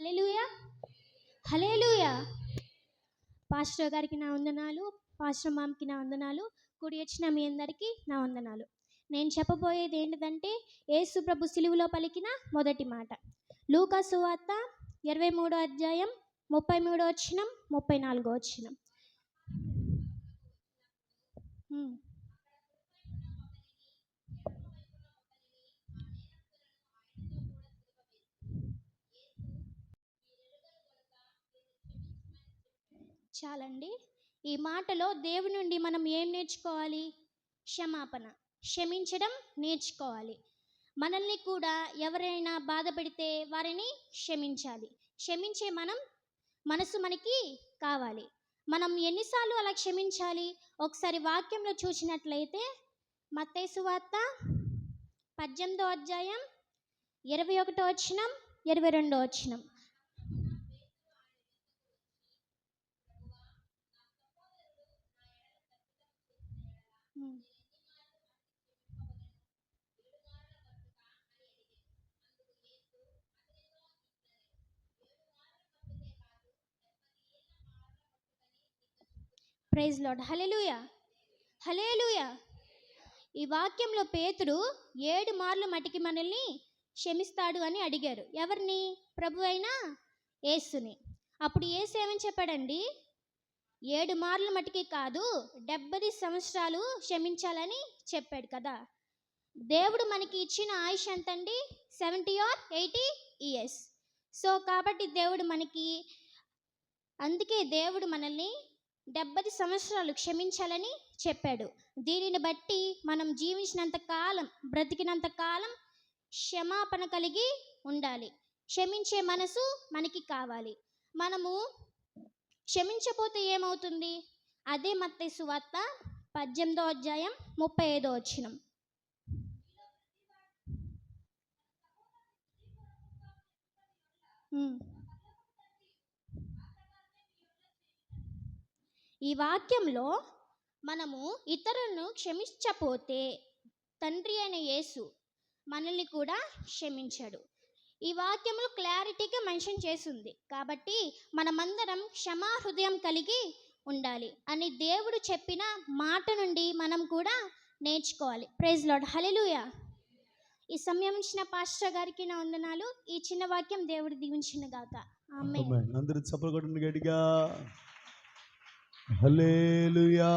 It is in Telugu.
హల్లెలూయా, హల్లెలూయా. పాస్టర్ గారికి నా వందనాలు, పాస్టర్ మామ్కి నా వందనాలు, కూడి వచ్చిన మీ అందరికీ నా వందనాలు. నేను చెప్పబోయేది ఏంటిదంటే యేసు ప్రభు సిలువలో పలికిన మొదటి మాట. లూకా సువార్త 23వ అధ్యాయం 33వ వచనం 34వ వచనం. చాలండి. ఈ మాటలో దేవుని నుండి మనం ఏం నేర్చుకోవాలి? క్షమాపణ, క్షమించడం నేర్చుకోవాలి. మనల్ని కూడా ఎవరైనా బాధ పెడితే వారిని క్షమించాలి. క్షమించే మనసు మనకి కావాలి. మనం ఎన్నిసార్లు అలా క్షమించాలి? ఒకసారి వాక్యంలో చూసినట్లయితే మత్తయి సువార్త 18వ అధ్యాయం 21వ వచనం 22వ వచనం. Praise Lord. Hallelujah, hallelujah. ఈ వాక్యంలో పేతురు 7 మార్లు మటికి మనల్ని క్షమిస్తాడు అని అడిగారు. ఎవరిని? ప్రభు అయిన యేసుని. అప్పుడు యేసు ఏమని చెప్పాడండి? 7 మార్లు మటికి కాదు, 70 సంవత్సరాలు క్షమించాలని చెప్పాడు కదా. దేవుడు మనకి ఇచ్చిన ఆయుష్ ఎంతండి? 70 or 80 years. సో కాబట్టి అందుకే దేవుడు మనల్ని 70 సంవత్సరాలు క్షమించాలని చెప్పాడు. దీనిని బట్టి మనం జీవించినంత కాలం, బ్రతికినంత కాలం క్షమాపణ కలిగి ఉండాలి. క్షమించే మనసు మనకి కావాలి. మనము క్షమించకపోతే ఏమవుతుంది? అదే మత్తయి సువార్త 18వ అధ్యాయం 35వ వచనం. ఈ వాక్యంలో మనము ఇతరులను క్షమించకపోతే తండ్రి అయిన యేసు మనల్ని కూడా క్షమించాడు. ఈ వాక్యంలో క్లారిటీగా మెన్షన్ చేసింది. కాబట్టి మనమందరం క్షమా హృదయం కలిగి ఉండాలి అని దేవుడు చెప్పిన మాట నుండి మనం కూడా నేర్చుకోవాలి. Praise Lord. హల్లెలూయా. ఈ సమయం ఇచ్చిన పాస్టర్ గారికి నా వందనాలు. ఈ చిన్న వాక్యం దేవుడు దీవించిన గాక. ఆమేన్. అందరూ చప్పట్లు కొట్టండి గట్టిగా. హల్లెలూయా.